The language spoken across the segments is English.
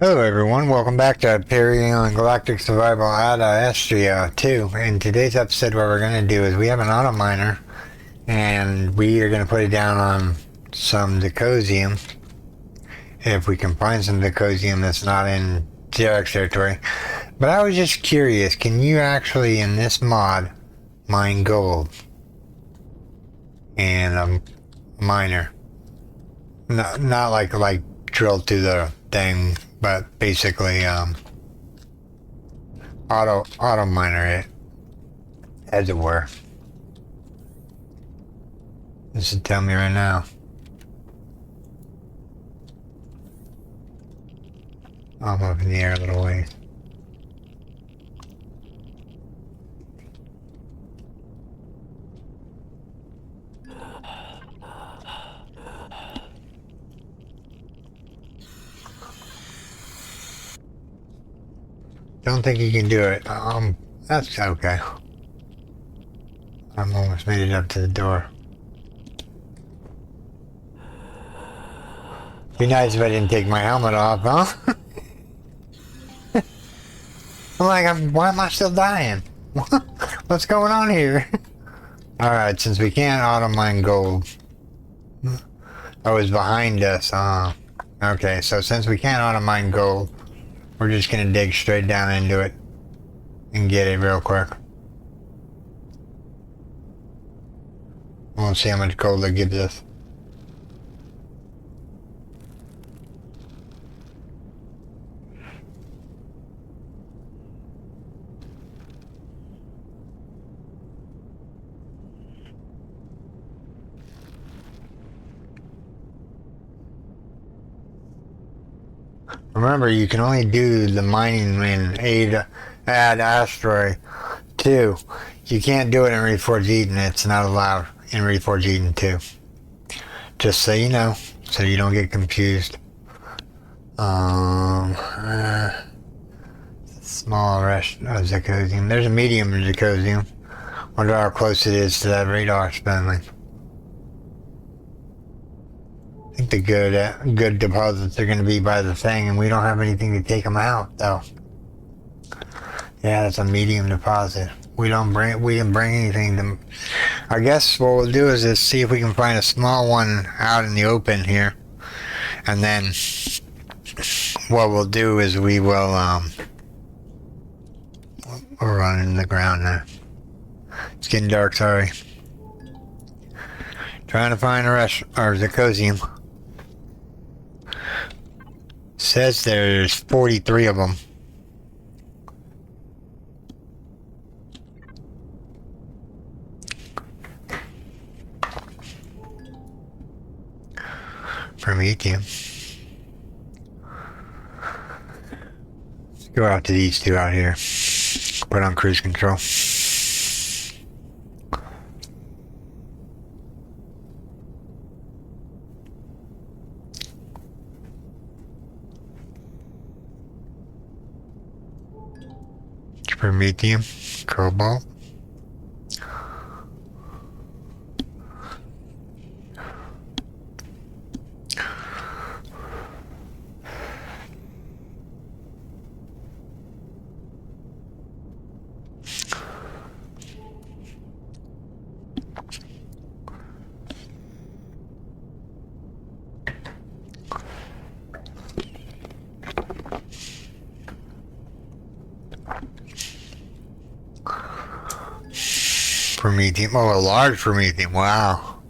Hello everyone, welcome back to Empyrion Galactic Survival Astra 2. In today's episode what we're going to do is we have an auto miner and we are going to put it down on some Decosium. If we can find some Decosium that's not in Xerox territory. But I was just curious, can you actually in this mod mine gold? And a miner. Not like drilled through the thing, but basically auto miner it, as it were. This will tell me right now. I'm up in the air a little ways. Don't think you can do it. That's okay. I'm almost made it up to the door. Be nice if I didn't take my helmet off, huh? I'm like, why am I still dying? What's going on here? Alright, since we can't auto mine gold. Oh, it's behind us, okay, so since we can't auto mine gold, we're just gonna dig straight down into it and get it real quick. We'll see how much gold it gives us. Remember, you can only do the mining in add Astra 2. You can't do it in Reforged Eden. It's not allowed in Reforged Eden 2. Just so you know, so you don't get confused. Small rush of Zirconium. There's a medium Zirconium. Wonder how close it is to that radar spending. I think the good deposits are going to be by the thing, and we don't have anything to take them out, though. Yeah, that's a medium deposit. We didn't bring anything to. I guess what we'll do is just see if we can find a small one out in the open here, and then what we'll do is we will we're running in the ground now. It's getting dark. Sorry. Trying to find a Decosium. Says there's 43 of them. Prometheum. Let's go out to these two out here. Put on cruise control. Prometheum, cobalt. Prometheum. Oh, a large Prometheum. Wow.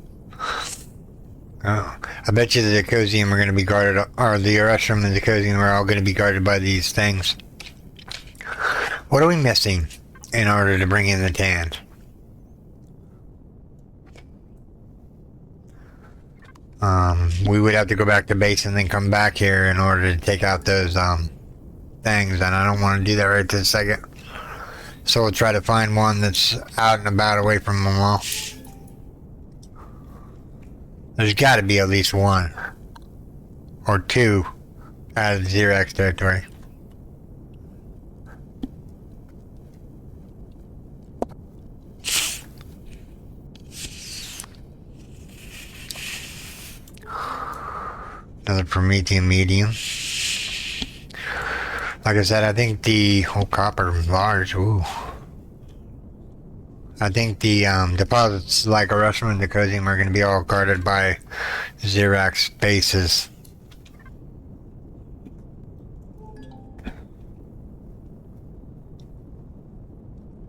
Oh, I bet you the Decosium are going to be guarded, or the Erestrum and the Decosium are all going to be guarded by these things. What are we missing in order to bring in the tans? We would have to go back to base and then come back here in order to take out those things, and I don't want to do that right this second. So we'll try to find one that's out and about away from them all. There's got to be at least one or two out of the Xerox territory. Another Prometheum medium. Like I said, I think the copper large. Ooh. I think the deposits like Erasmus and Decosium are going to be all guarded by Xerax bases.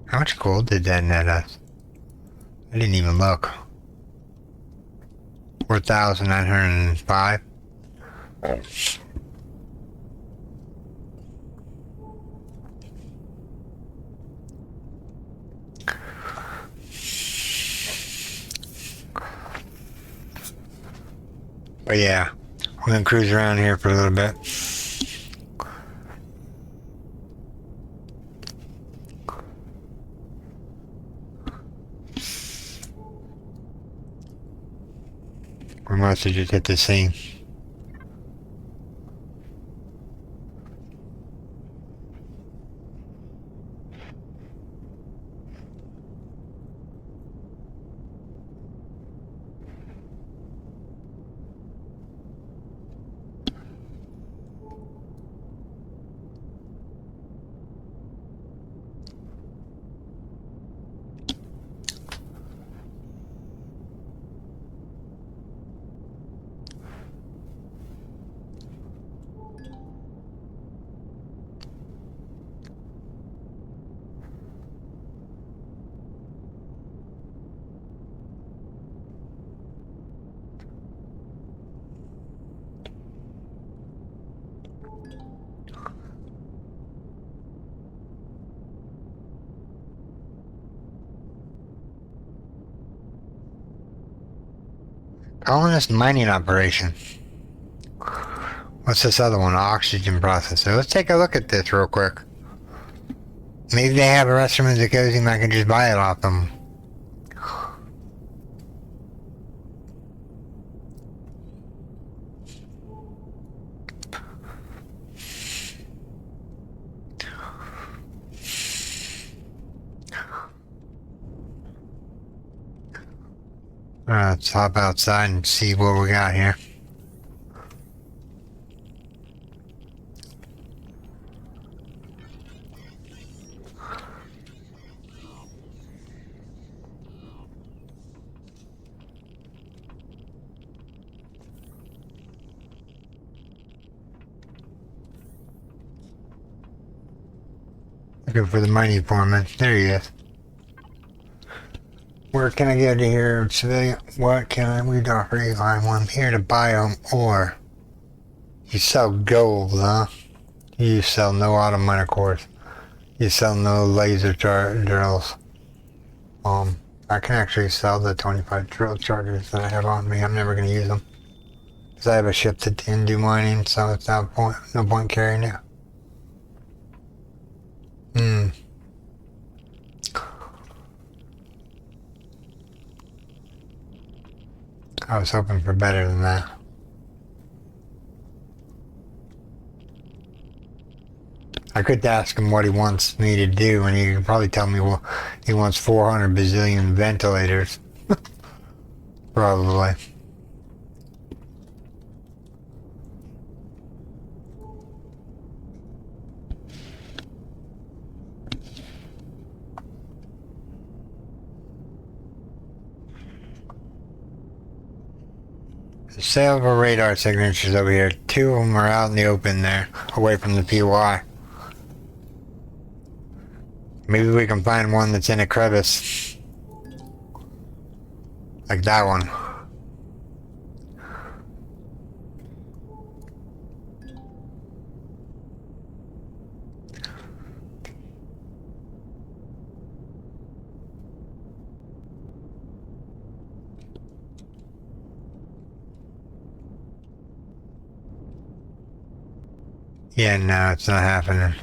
How much gold did that net us? I didn't even look. 4,905. But yeah, we're gonna cruise around here for a little bit. We must have just hit the scene. Colonist mining operation. What's this other one? Oxygen processor. Let's take a look at this real quick. Maybe they have a restaurant in Decosium and I can just buy it off them. Let's hop outside and see what we got here. Looking for the mining foreman. There he is. Where can I get to here, civilian? What can we offer you? I'm here to buy them ore. You sell gold, huh? You sell no auto miner cores. You sell no laser drills. I can actually sell the 25 drill chargers that I have on me. I'm never going to use them. Because I have a ship to do mining, so it's no point carrying it. I was hoping for better than that. I could ask him what he wants me to do, and he could probably tell me, well, he wants 400 bazillion ventilators. Probably. Several radar signatures over here. 2 of them are out in the open there, away from the PY. Maybe we can find one that's in a crevice. Like that one. Yeah, no, it's not happening.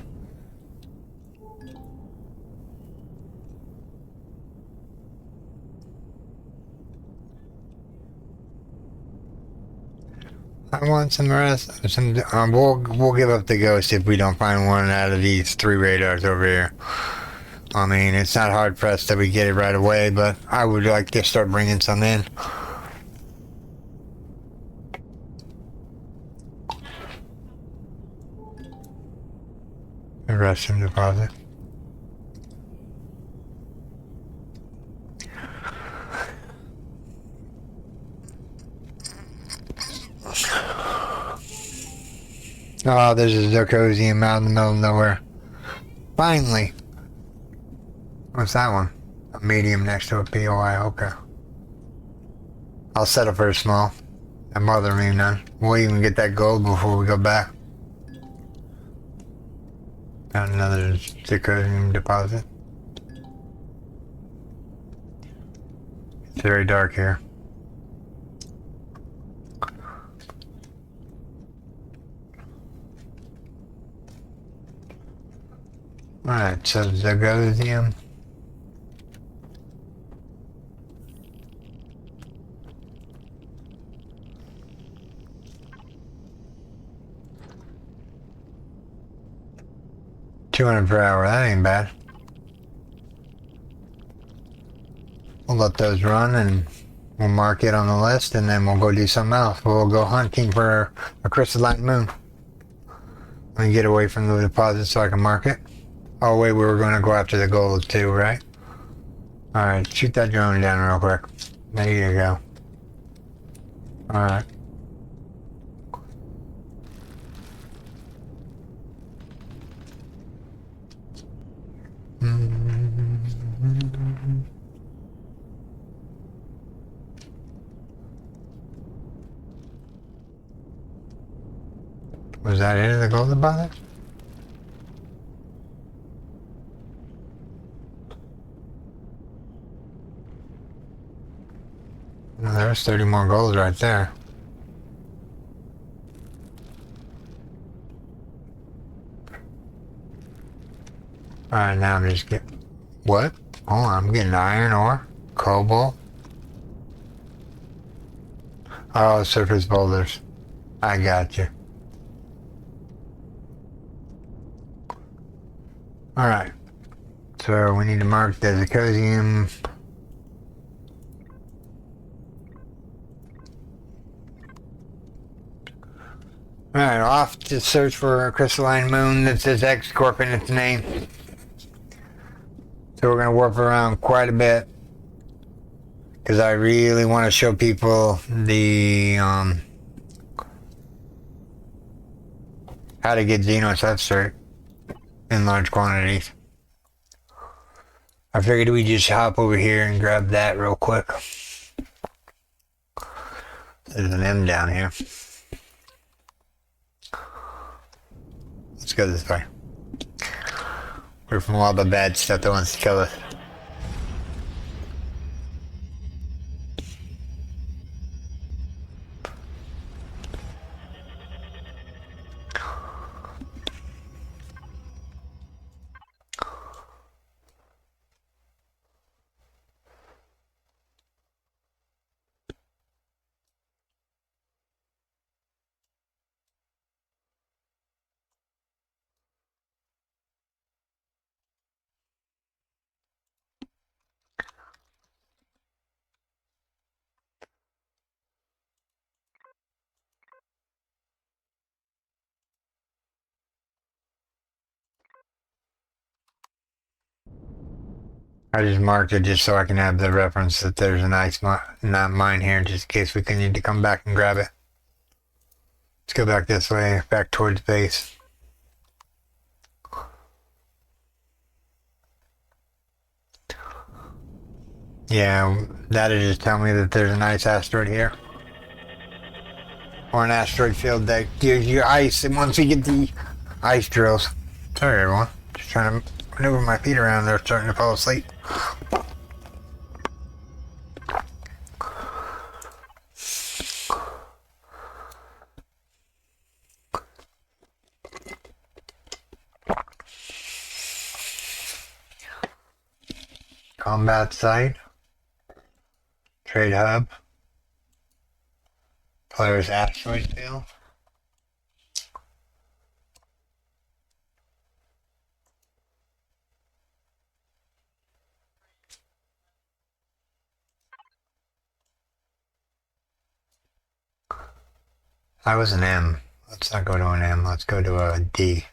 I want some rest. We'll give up the ghost if we don't find one out of these 3 radars over here. I mean, it's not hard pressed that we get it right away, but I would like to start bringing some in. The restroom deposit. Oh, there's a Zirconium out in the middle of nowhere. Finally! What's that one? A medium next to a POI, okay. I'll settle for a small. That bother me none. We'll even get that gold before we go back. Got another zirconium deposit. It's very dark here. Alright, so zirconium. $200 per hour, that ain't bad. We'll let those run and we'll mark it on the list and then we'll go do something else. We'll go hunting for a crystalline moon. Let me get away from the deposit so I can mark it. Oh wait, we were going to go after the gold too, right? Alright, shoot that drone down real quick. There you go. Alright. Was that it, the gold deposit? No, there's 30 more gold right there. Alright, now I'm just getting... What? Oh, I'm getting iron ore, cobalt. Oh, surface boulders. I got you. Alright. So we need to mark the zirconium. Alright, off to search for a crystalline moon that says X-Corp in its name. So we're going to warp around quite a bit. Because I really want to show people the, how to get xenosubstrate in large quantities. I figured we'd just hop over here and grab that real quick. There's an M down here. Let's go this way. We're from all the bad stuff that wants to kill us. I just marked it just so I can have the reference that there's an ice mine here, just in case we need to come back and grab it. Let's go back this way, back towards base. Yeah, that'll just tell me that there's an ice asteroid here. Or an asteroid field that gives you ice, and once we get the ice drills. Sorry everyone, just trying to maneuver my feet around, they're starting to fall asleep. Combat site. Trade hub. Player's asteroid field. I was an M. Let's not go to an M. Let's go to a D.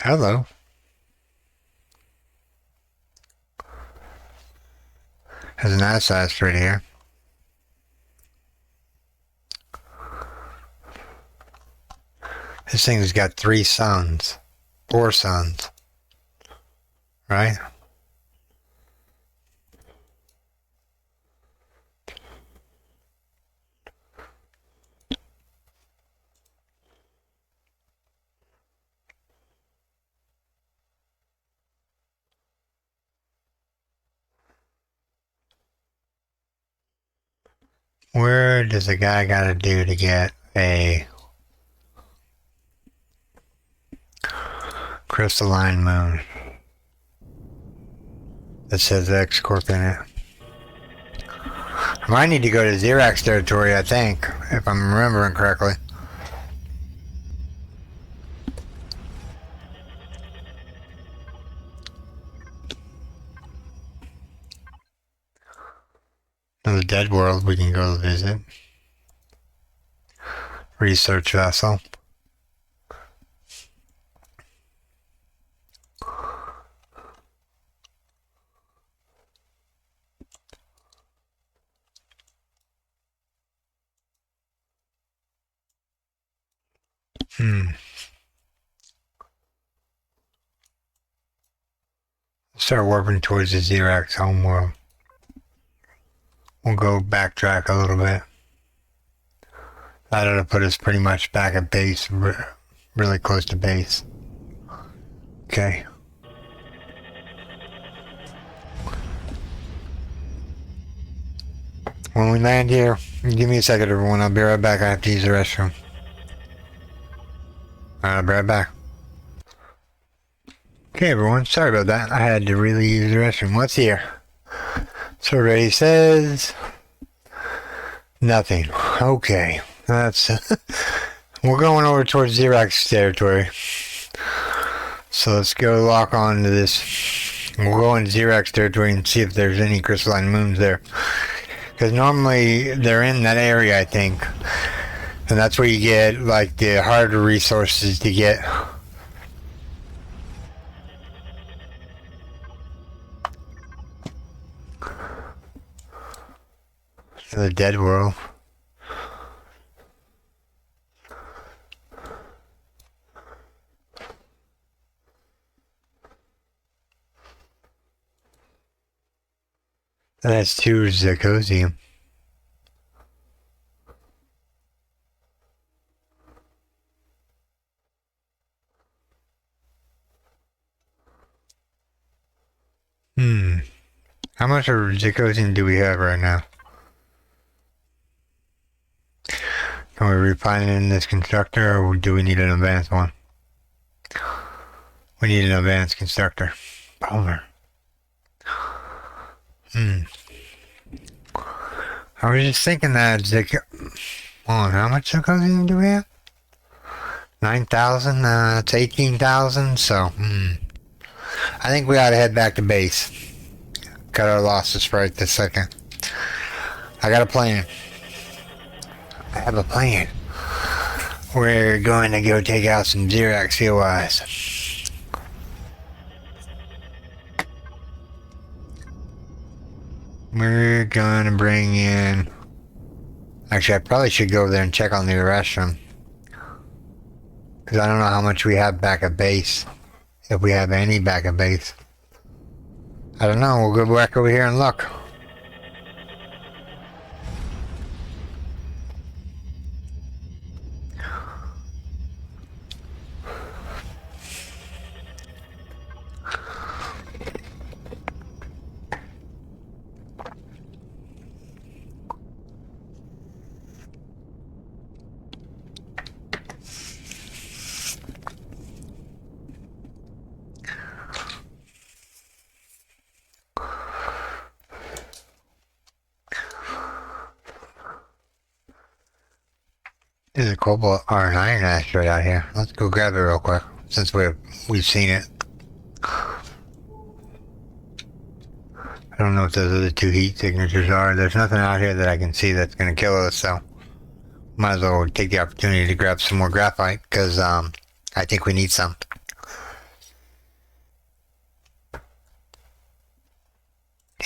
Hello. There's an Astra right here. This thing's got 3 suns. 4 suns. Right? Where does a guy gotta do to get a crystalline moon that says X Corp in it? I might need to go to Xerax territory, I think, if I'm remembering correctly. The dead world we can go visit. Research vessel. Start warping towards the Xerax homeworld. We'll go backtrack a little bit. That'll put us pretty much back at base, really close to base. Okay. When we land here, give me a second, everyone. I'll be right back. I have to use the restroom. I'll be right back. Okay, everyone. Sorry about that. I had to really use the restroom. What's here? Survey says nothing. Okay, that's we're going over towards Xerax territory. So let's go lock on to this. We'll go into Xerax territory and see if there's any crystalline moons there. Because normally they're in that area, I think. And that's where you get like the harder resources to get. The dead world. That's 2 Zirconium. How much of Zirconium do we have right now? Can we refine it in this constructor, or do we need an advanced one? We need an advanced constructor. Bummer. I was just thinking that how much zirconium do we have? 9,000. It's 18,000. So, I think we ought to head back to base. Cut our losses right this second. I got a plan. I have a plan. We're going to go take out some Xerax COIs. We're gonna bring in... Actually, I probably should go there and check on the restroom. Because I don't know how much we have back at base. If we have any back at base. I don't know. We'll go back over here and look. There's a cobalt or an iron asteroid out here. Let's go grab it real quick, since we've seen it. I don't know what those other 2 heat signatures are. There's nothing out here that I can see that's going to kill us, so might as well take the opportunity to grab some more graphite, because I think we need some.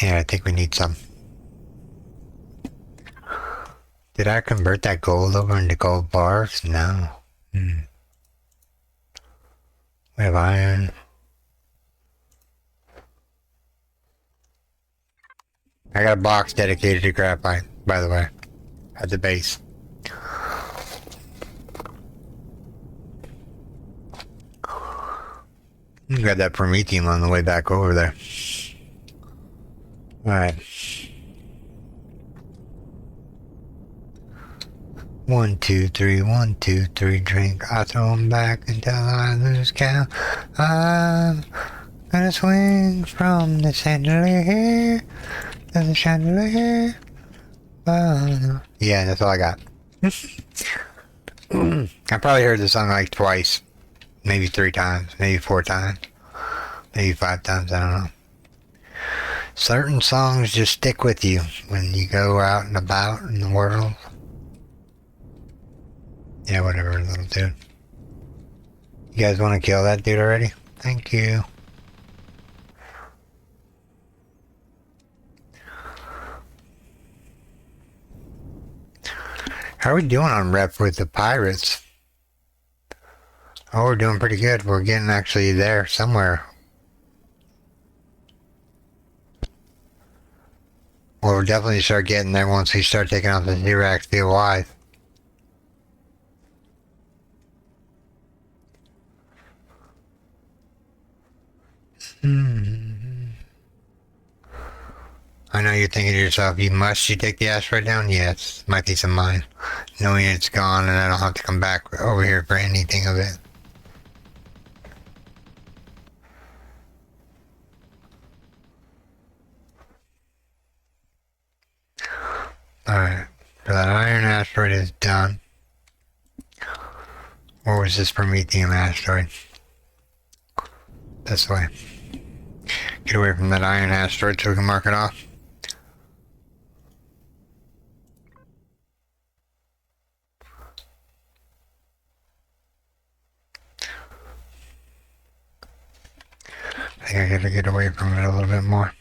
Yeah, I think we need some. Did I convert that gold over into gold bars? No. We have iron. I got a box dedicated to graphite, by the way, at the base. Got that promethium on the way back over there. Alright. 1, 2, 3, 1, 2, 3, drink. I throw them back until I lose count. I'm gonna swing from the chandelier to the chandelier. Yeah, that's all I got. I probably heard the song like twice. Maybe 3 times. Maybe 4 times. Maybe 5 times. I don't know. Certain songs just stick with you when you go out and about in the world. Yeah, whatever, little dude. You guys want to kill that dude already? Thank you. How are we doing on rep with the pirates? Oh, we're doing pretty good. We're getting actually there somewhere. Well, we'll definitely start getting there once we start taking off the Xerax DOIs. I know you're thinking to yourself, you take the asteroid down? Yes, my peace of mind. Knowing it's gone and I don't have to come back over here for anything of it. Alright, so that iron asteroid is done. Or was this promethium asteroid? This way. Get away from that iron asteroid so we can mark it off. I think I gotta get away from it a little bit more.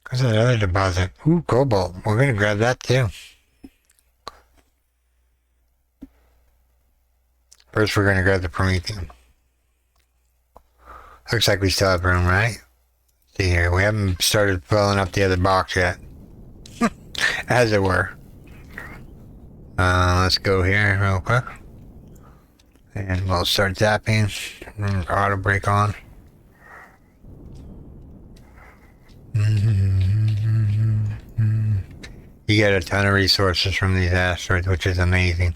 What's that other deposit? Ooh, cobalt. We're gonna grab that too. First, we're gonna grab the promethium. Looks like we still have room, right? See here, we haven't started filling up the other box yet. As it were. Let's go here real quick. And we'll start zapping. Auto brake on. You get a ton of resources from these asteroids, which is amazing.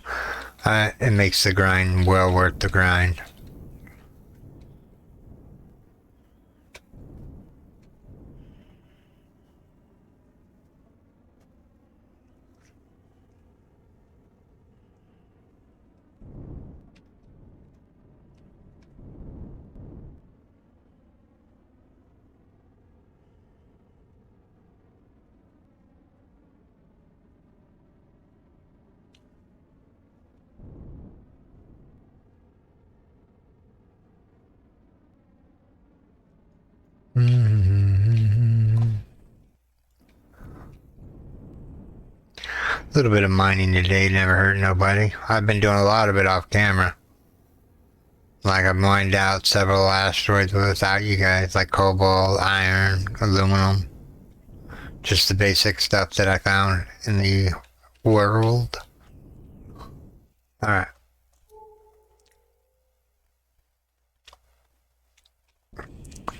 It makes the grind well worth the grind. A little bit of mining today never hurt nobody. I've been doing a lot of it off camera. Like I've mined out several asteroids without you guys, like cobalt, iron, aluminum. Just the basic stuff that I found in the world. Alright.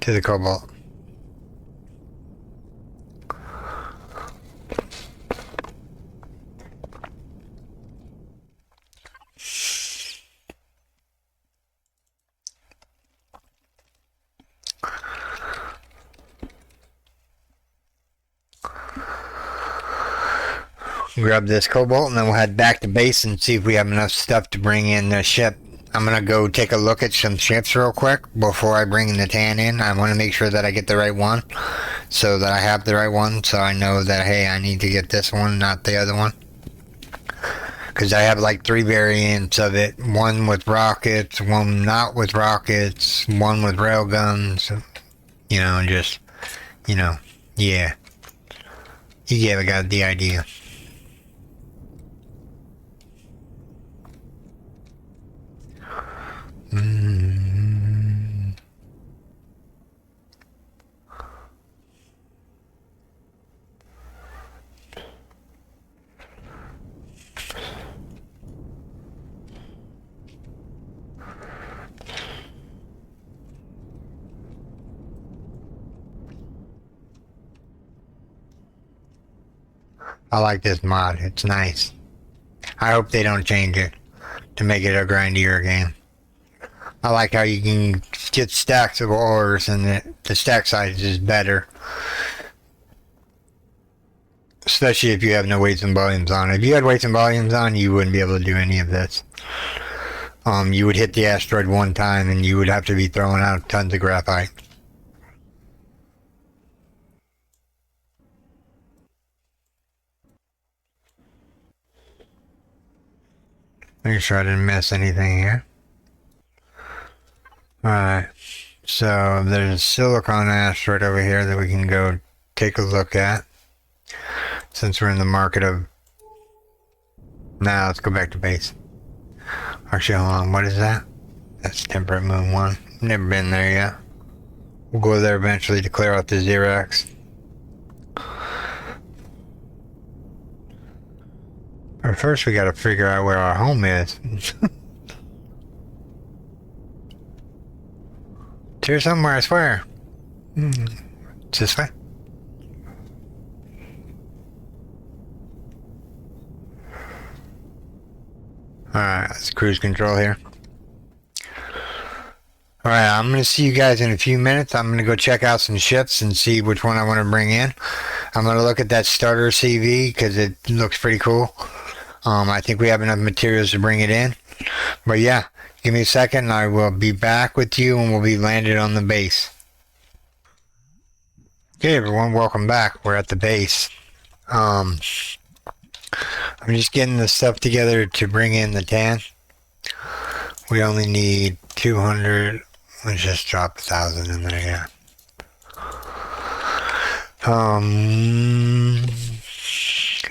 To the cobalt. Grab this cobalt and then we'll head back to base and see if we have enough stuff to bring in the ship. I'm gonna go take a look at some ships real quick before I bring the tan in. I want to make sure that I get the right one, so that I have the right one, so I know that, hey, I need to get this one, not the other one. Because I have like 3 variants of it. One with rockets, one not with rockets, one with railguns. You know, just, you know, yeah. You got the idea. I like this mod. It's nice. I hope they don't change it to make it a grindier game. I like how you can get stacks of ores and the stack size is better. Especially if you have no weights and volumes on. If you had weights and volumes on, you wouldn't be able to do any of this. You would hit the asteroid one time and you would have to be throwing out tons of graphite. Make sure I didn't miss anything here. Alright, so there's a silicon asteroid over here that we can go take a look at. Since we're in the market of... Now let's go back to base. Actually, hold on, what is that? That's Temperate Moon 1. Never been there yet. We'll go there eventually to clear out the Xerax. But first we gotta figure out where our home is. It's here somewhere, I swear. It's this way. Alright, let's cruise control here. Alright, I'm going to see you guys in a few minutes. I'm going to go check out some ships and see which one I want to bring in. I'm going to look at that starter CV because it looks pretty cool. I think we have enough materials to bring it in. But yeah, give me a second and I will be back with you and we'll be landed on the base. Okay everyone, welcome back. We're at the base. I'm just getting the stuff together to bring in the tan. We only need 200. Let's just drop 1,000 in there, yeah.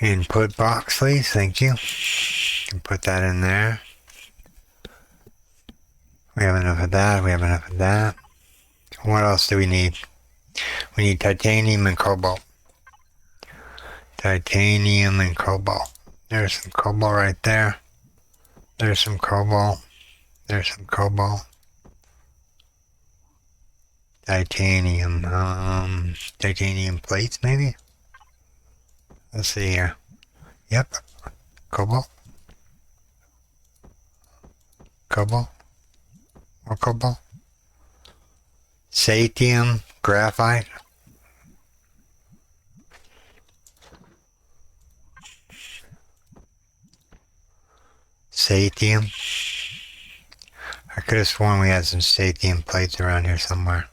Input box, please. Thank you. And put that in there. We have enough of that. We have enough of that. What else do we need? We need titanium and cobalt. Titanium and cobalt. There's some cobalt right there. There's some cobalt. There's some cobalt. Titanium. Titanium plates, maybe? Let's see here. Yep. Cobalt. Cobalt. More cobalt. Satium. Graphite. Satium. I could have sworn we had some satium plates around here somewhere.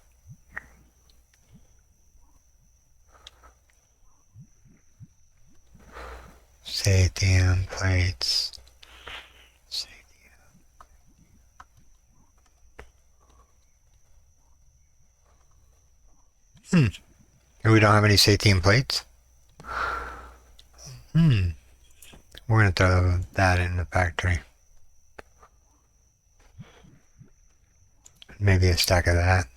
Satium plates. Satium. We don't have any satium plates? We're going to throw that in the factory. Maybe a stack of that.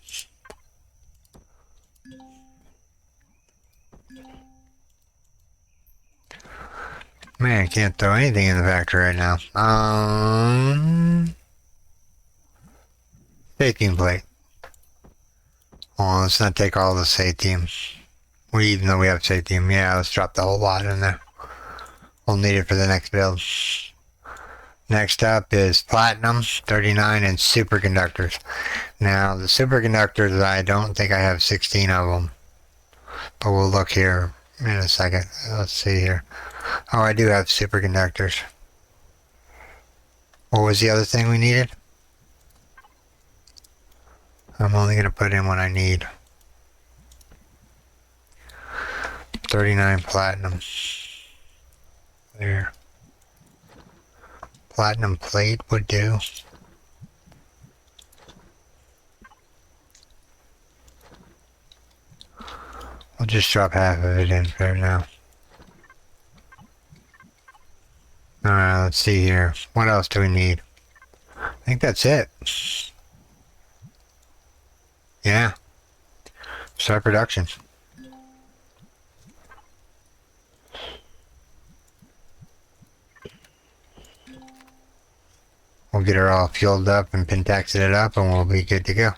Man, I can't throw anything in the factory right now. Satium plate. Oh, let's not take all the satium. Even though we have satium, yeah, let's drop the whole lot in there. We'll need it for the next build. Next up is platinum, 39, and superconductors. Now, the superconductors, I don't think I have 16 of them. But we'll look here in a second. Let's see here. Oh, I do have superconductors. What was the other thing we needed? I'm only going to put in what I need. 39 platinum. There. Platinum plate would do. We'll just drop half of it in for now. Alright, let's see here. What else do we need? I think that's it. Yeah. Start production. We'll get her all fueled up and pentaxed it up and we'll be good to go.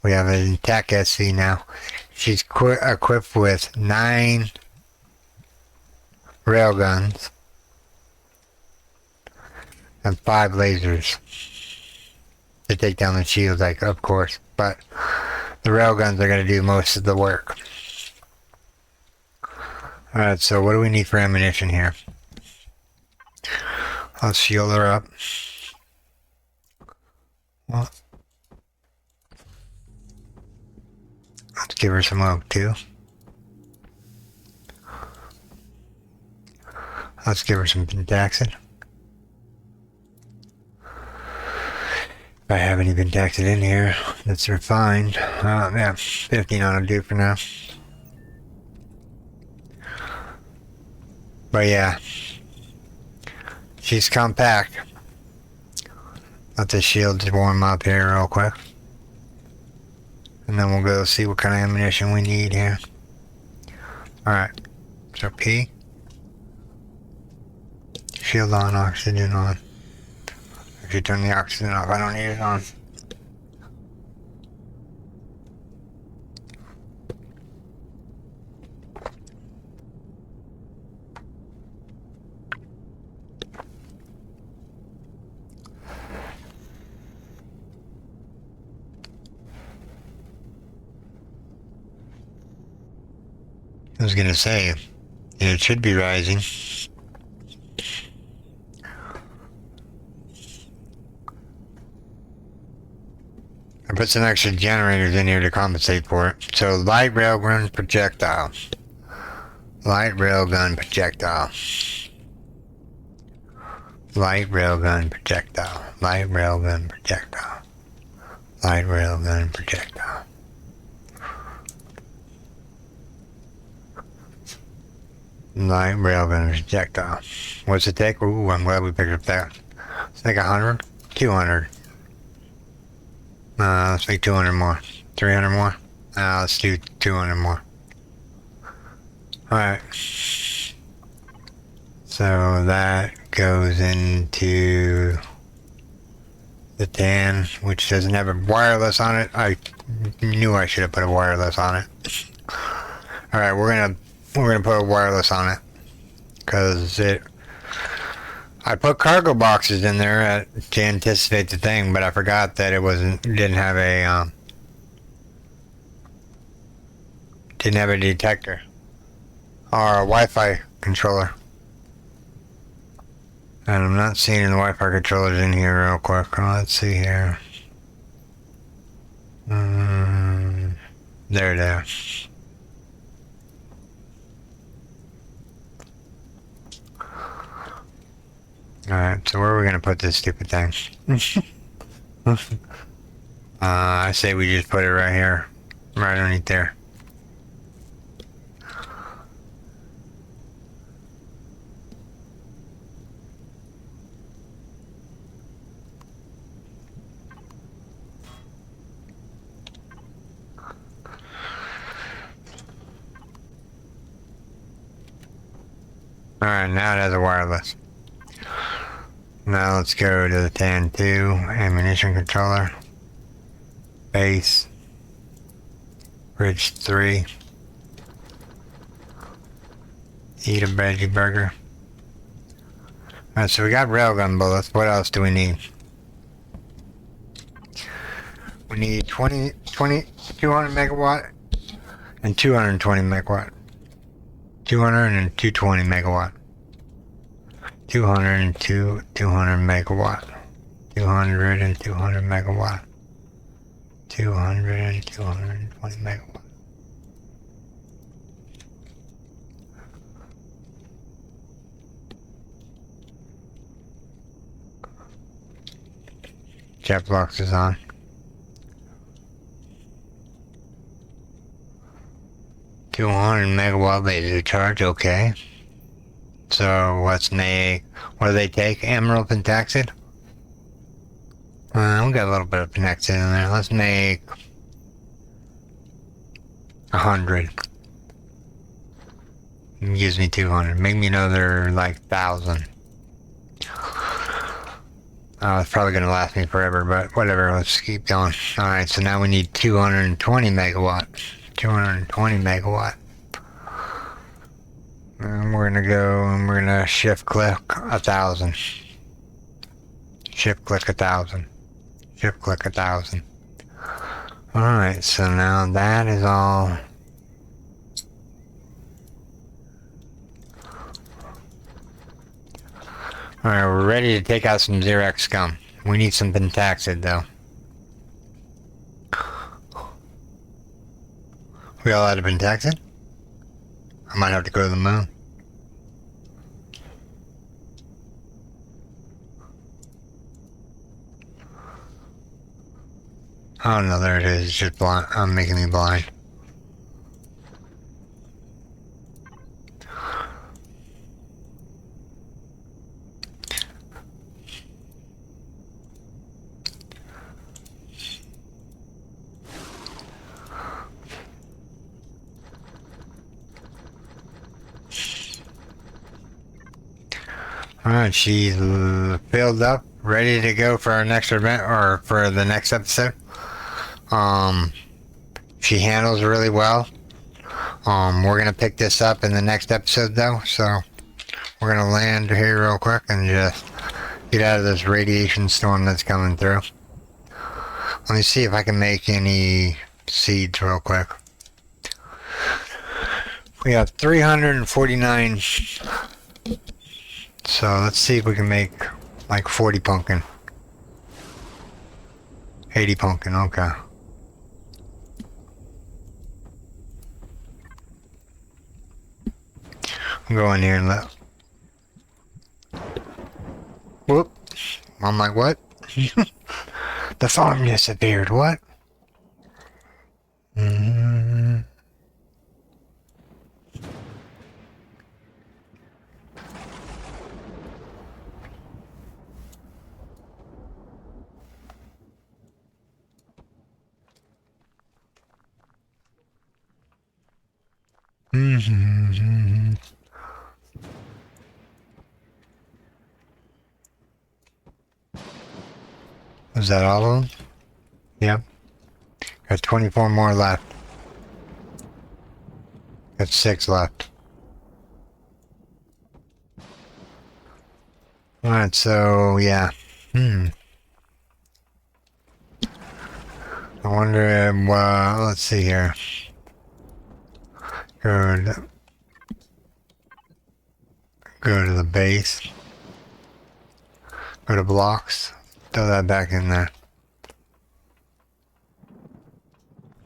We have an attack SC now. She's equipped with 9 railguns and 5 lasers to take down the shields, like, of course, but the railguns are going to do most of the work. Alright, so what do we need for ammunition here? Let's fuel her up. Well, let's give her some oak too. Let's give her some pentaxid. If I have any pentaxid in here, that's refined. Yeah, 15 ought to do for now. But yeah, she's compact. Let the shields warm up here real quick. And then we'll go see what kind of ammunition we need here. Alright, so P. Shield on, oxygen on. Actually turn the oxygen off, I don't need it on. I was gonna say, it should be rising. I put some extra generators in here to compensate for it. So light railgun projectile. Light railgun projectile. Light railgun projectile. Light railgun projectile. Light railgun projectile. Light railgun projectile. What's it take? Ooh, I'm glad we picked up that. It's like 100? 200. Let's make 200 more. 300 more? Let's do 200 more. Alright. So that goes into the tan, which doesn't have a wireless on it. I knew I should have put a wireless on it. Alright, we're gonna put a wireless on it. Cause I put cargo boxes in there to anticipate the thing, but I forgot that it didn't have a detector or a Wi-Fi controller. And I'm not seeing the Wi-Fi controllers in here real quick. Let's see here. There it is. Alright, so where are we gonna put this stupid thing? I say we just put it right here. Right underneath there. Alright, now it has a wireless. Now let's go to the TAN 2, ammunition controller, base, bridge 3, eat a veggie burger. Alright, so we got railgun bullets. What else do we need? We need 200 megawatt and 220 megawatt. 200 and 220 megawatt. 200 and 200 megawatt. 200 and 200 megawatt. 200 and 220 megawatts. Jet box is on. $200 laser charge, okay. So what do they take? Emerald pentaxid? We got a little bit of pentaxid in there. Let's make 100. Gives me 200. Make me another like 1,000. It's probably gonna last me forever, but whatever. Let's keep going. All right, so now we need 220 megawatts. 220 megawatt. And we're gonna go and we're gonna shift click 1,000. Shift click 1,000. Shift click 1,000. Alright, so now that is all. Alright, we're ready to take out some Xerax scum. We need some pentaxid though. We all out of pentaxid? I might have to go to the moon. Oh no, there it is. It's just blind. I'm making me blind. Alright, she's filled up, ready to go for our next event, or for the next episode. She handles really well. We're gonna pick this up in the next episode though, so we're gonna land here real quick and just get out of this radiation storm that's coming through. Let me see if I can make any seeds real quick. We have 349. So let's see if we can make like 40 pumpkin. 80 pumpkin, okay. I'll go in here and let. Whoop. I'm like, what? The farm disappeared, what? Was that all of them? Yep. Got 24 more left. Got 6 left. Alright, so yeah. I wonder, let's see here. Go to the base. Go to blocks. Throw that back in there.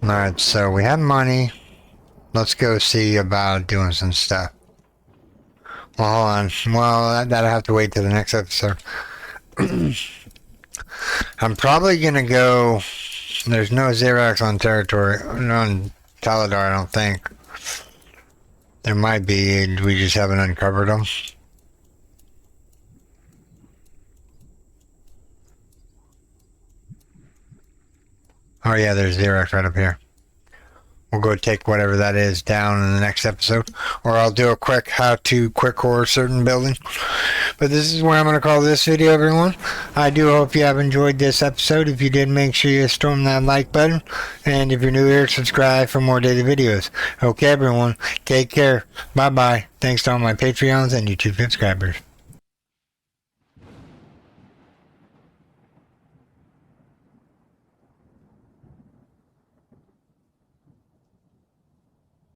Alright, so we have money. Let's go see about doing some stuff. Well, hold on. Well, that'll have to wait till the next episode. I'm probably gonna go. There's no Xerax on territory. On Taladar, I don't think. There might be, we just haven't uncovered them. Oh yeah, there's Xerax right up here. We'll go take whatever that is down in the next episode. Or I'll do a quick how-to quick core certain building. But this is where I'm going to call this video, everyone. I do hope you have enjoyed this episode. If you did, make sure you storm that like button. And if you're new here, subscribe for more daily videos. Okay, everyone. Take care. Bye-bye. Thanks to all my Patreons and YouTube subscribers.